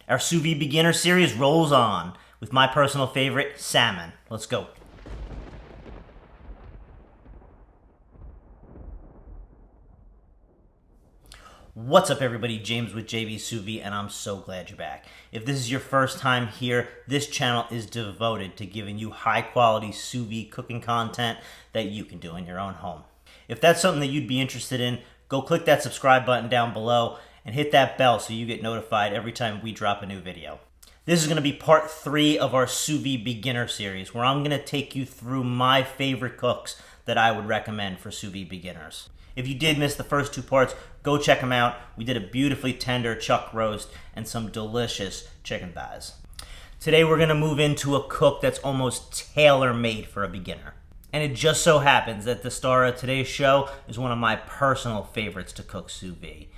Our Sous Vide Beginner Series rolls on with my personal favorite, salmon. Let's go. What's up everybody, James with JB Sous Vide, and I'm so glad you're back. If this is your first time here, this channel is devoted to giving you high quality sous vide cooking content that you can do in your own home. If that's something that you'd be interested in, go click that subscribe button down below and hit that bell so you get notified every time we drop a new video. This is going to be part 3 of our Sous Vide Beginner Series, where I'm going to take you through my favorite cooks that I would recommend for sous vide beginners. If you did miss the first 2 parts, go check them out. We did a beautifully tender chuck roast and some delicious chicken thighs. Today we're going to move into a cook that's almost tailor-made for a beginner. And it just so happens that the star of today's show is one of my personal favorites to cook sous vide.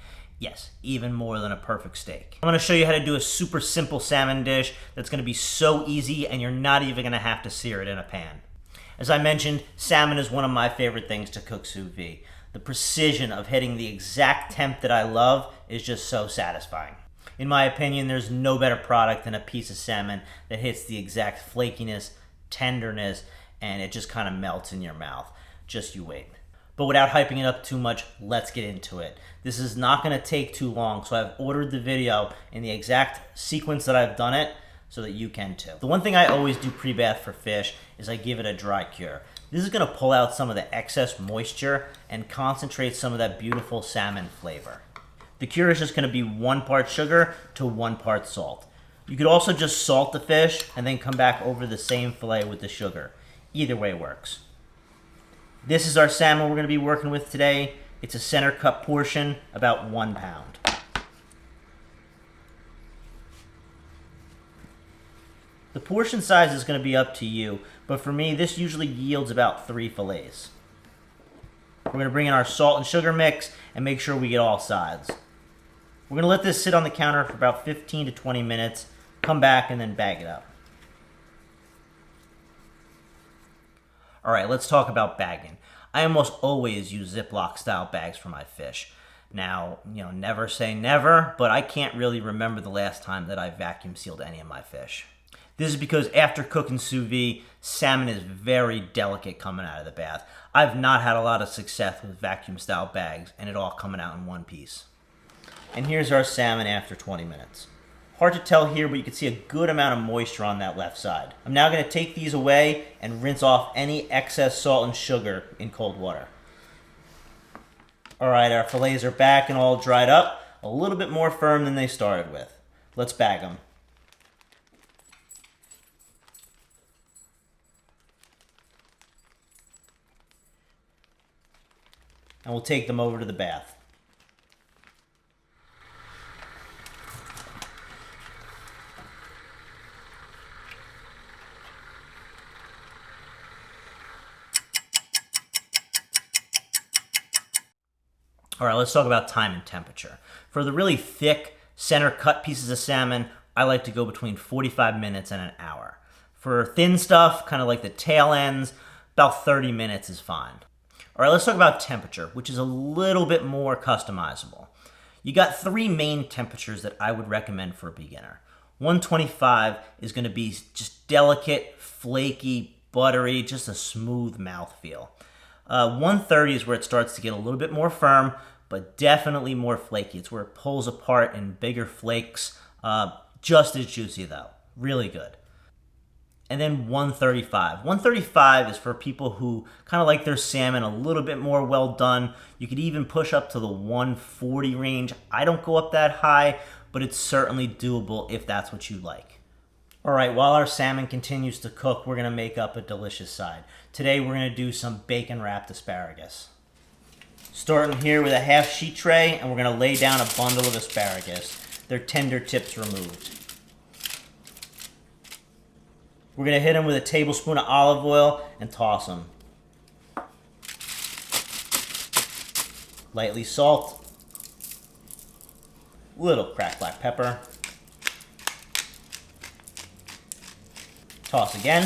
Yes, even more than a perfect steak. I'm going to show you how to do a super simple salmon dish that's going to be so easy and you're not even going to have to sear it in a pan. As I mentioned, salmon is one of my favorite things to cook sous vide. The precision of hitting the exact temp that I love is just so satisfying. In my opinion, there's no better product than a piece of salmon that hits the exact flakiness, tenderness, and it just kind of melts in your mouth. Just you wait. But without hyping it up too much, let's get into it. This is not going to take too long, so I've ordered the video in the exact sequence that I've done it so that you can too. The one thing I always do pre-bath for fish is I give it a dry cure. This is going to pull out some of the excess moisture and concentrate some of that beautiful salmon flavor. The cure is just going to be 1 part sugar to 1 part salt. You could also just salt the fish and then come back over the same fillet with the sugar. Either way works. This is our salmon we're going to be working with today. It's a center cut portion, about 1 pound. The portion size is going to be up to you, but for me, this usually yields about 3 fillets. We're going to bring in our salt and sugar mix and make sure we get all sides. We're going to let this sit on the counter for about 15 to 20 minutes, come back and then bag it up. All right, let's talk about bagging. I almost always use Ziploc style bags for my fish. Now, never say never, but I can't really remember the last time that I vacuum sealed any of my fish. This is because after cooking sous vide, salmon is very delicate coming out of the bath. I've not had a lot of success with vacuum style bags and it all coming out in one piece. And here's our salmon after 20 minutes. Hard to tell here, but you can see a good amount of moisture on that left side. I'm now going to take these away and rinse off any excess salt and sugar in cold water. All right, our fillets are back and all dried up, a little bit more firm than they started with. Let's bag them. And we'll take them over to the bath. All right, let's talk about time and temperature. For the really thick, center cut pieces of salmon, I like to go between 45 minutes and an hour. For thin stuff, kind of like the tail ends, about 30 minutes is fine. All right, let's talk about temperature, which is a little bit more customizable. You got 3 main temperatures that I would recommend for a beginner. 125 is going to be just delicate, flaky, buttery, just a smooth mouthfeel. 130 is where it starts to get a little bit more firm, but definitely more flaky. It's where it pulls apart in bigger flakes. Just as juicy though. Really good. And then 135. 135 is for people who kind of like their salmon a little bit more well done. You could even push up to the 140 range. I don't go up that high, but it's certainly doable if that's what you like. All right, while our salmon continues to cook, we're going to make up a delicious side. Today we're going to do some bacon wrapped asparagus. Starting here with a half sheet tray, and we're going to lay down a bundle of asparagus. Their tender tips removed. We're going to hit them with a tablespoon of olive oil and toss them. Lightly salt. Little cracked black pepper. Toss again.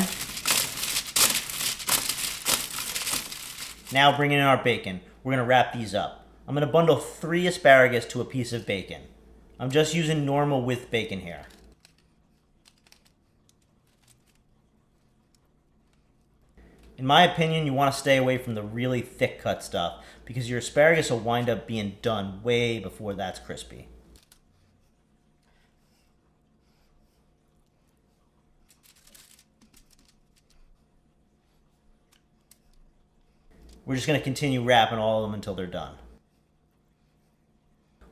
Now bringing in our bacon. We're going to wrap these up. I'm going to bundle 3 asparagus to a piece of bacon. I'm just using normal with bacon here. In my opinion, you want to stay away from the really thick cut stuff because your asparagus will wind up being done way before that's crispy. We're just going to continue wrapping all of them until they're done.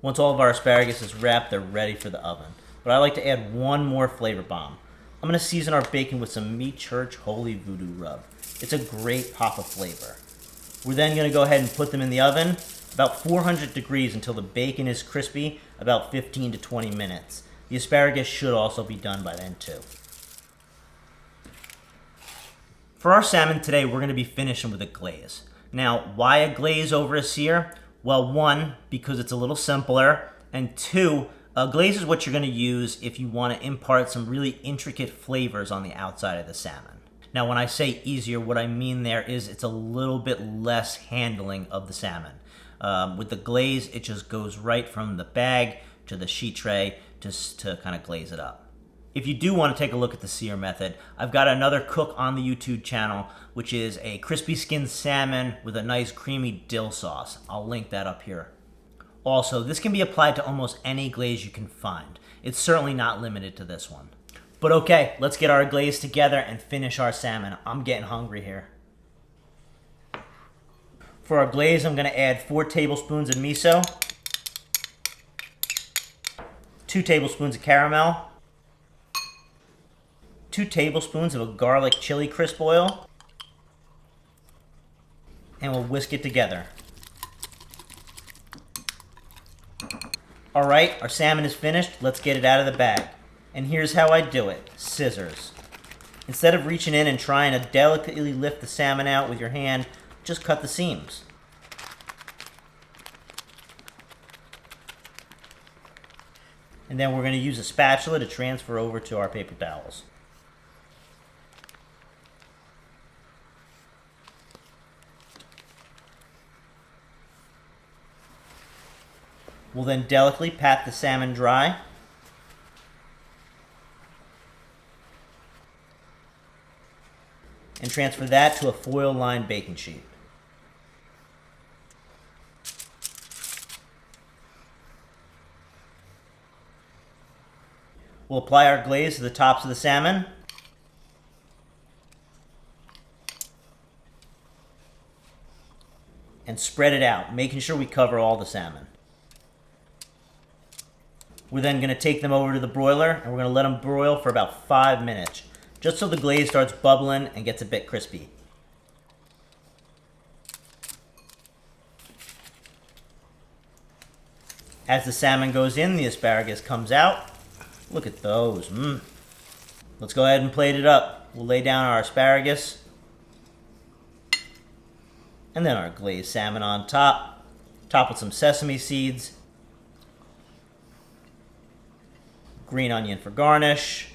Once all of our asparagus is wrapped, they're ready for the oven. But I like to add one more flavor bomb. I'm going to season our bacon with some Meat Church Holy Voodoo Rub. It's a great pop of flavor. We're then going to go ahead and put them in the oven about 400 degrees until the bacon is crispy, about 15 to 20 minutes. The asparagus should also be done by then too. For our salmon today, we're going to be finishing with a glaze. Now, why a glaze over a sear? Well, one, because it's a little simpler, and two, a glaze is what you're going to use if you want to impart some really intricate flavors on the outside of the salmon. Now, when I say easier, what I mean there is it's a little bit less handling of the salmon. With the glaze, it just goes right from the bag to the sheet tray just to kind of glaze it up. If you do want to take a look at the sear method, I've got another cook on the YouTube channel, which is a crispy skinned salmon with a nice creamy dill sauce. I'll link that up here. Also, this can be applied to almost any glaze you can find. It's certainly not limited to this one. But okay, let's get our glaze together and finish our salmon. I'm getting hungry here. For our glaze, I'm going to add 4 tablespoons of miso, 2 tablespoons of caramel, 2 tablespoons of a garlic chili crisp oil, and we'll whisk it together. All right, our salmon is finished. Let's get it out of the bag. And here's how I do it. Scissors. Instead of reaching in and trying to delicately lift the salmon out with your hand, just cut the seams. And then we're going to use a spatula to transfer over to our paper towels. We'll then delicately pat the salmon dry. And transfer that to a foil-lined baking sheet. We'll apply our glaze to the tops of the salmon. And spread it out, making sure we cover all the salmon. We're then going to take them over to the broiler and we're going to let them broil for about 5 minutes, just so the glaze starts bubbling and gets a bit crispy. As the salmon goes in, the asparagus comes out. Look at those. Let's go ahead and plate it up. We'll lay down our asparagus and then our glazed salmon on top. Top with some sesame seeds, green onion for garnish,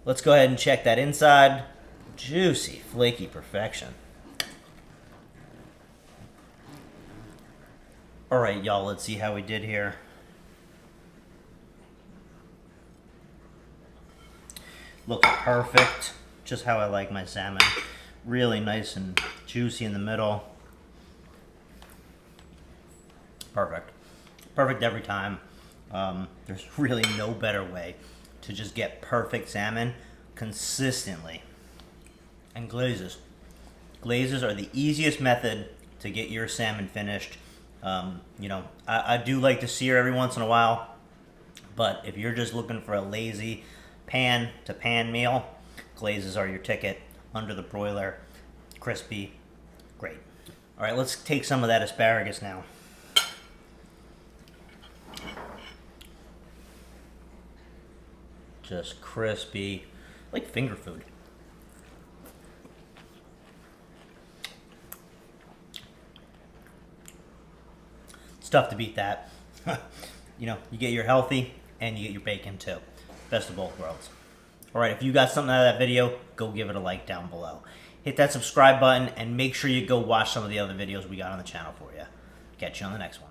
let's go ahead and check that inside. Juicy, flaky perfection. All right, y'all, let's see how we did here. Looks perfect, just how I like my salmon. Really nice and juicy in the middle. Perfect. Perfect every time. There's really no better way to just get perfect salmon consistently. And glazes. Glazes are the easiest method to get your salmon finished. You know, I do like to sear every once in a while, but if you're just looking for a lazy pan to pan meal, glazes are your ticket. Under the broiler, crispy, great. All right, let's take some of that asparagus now. Just crispy, like finger food. It's tough to beat that. You know, you get your healthy and you get your bacon too. Best of both worlds. All right, if you got something out of that video, go give it a like down below. Hit that subscribe button and make sure you go watch some of the other videos we got on the channel for you. Catch you on the next one.